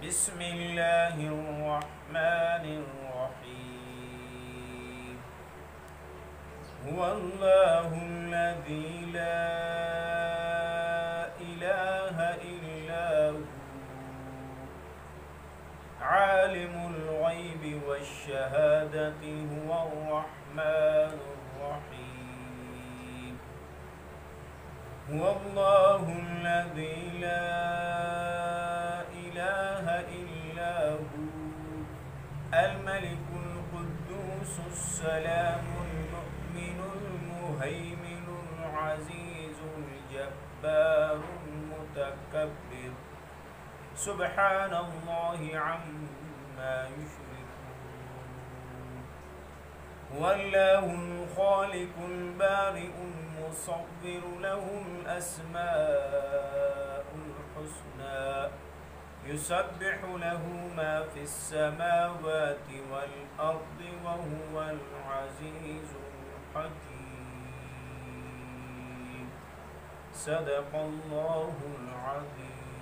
بسم الله الرحمن الرحيم. هو الله الذي لا إله إلا هو عالم الغيب والشهادة هو الرحمن الرحيم. هو الله الذي لا إله إلا هو الملك القدوس السلام المؤمن المهيمن العزيز الجبار المتكبر سبحان الله عما يشركون. هو الله الخالق البارئ المصور له الأسماء الحسنى يسبح له ما في السماوات والأرض وهو العزيز الحكيم. صدق الله العظيم.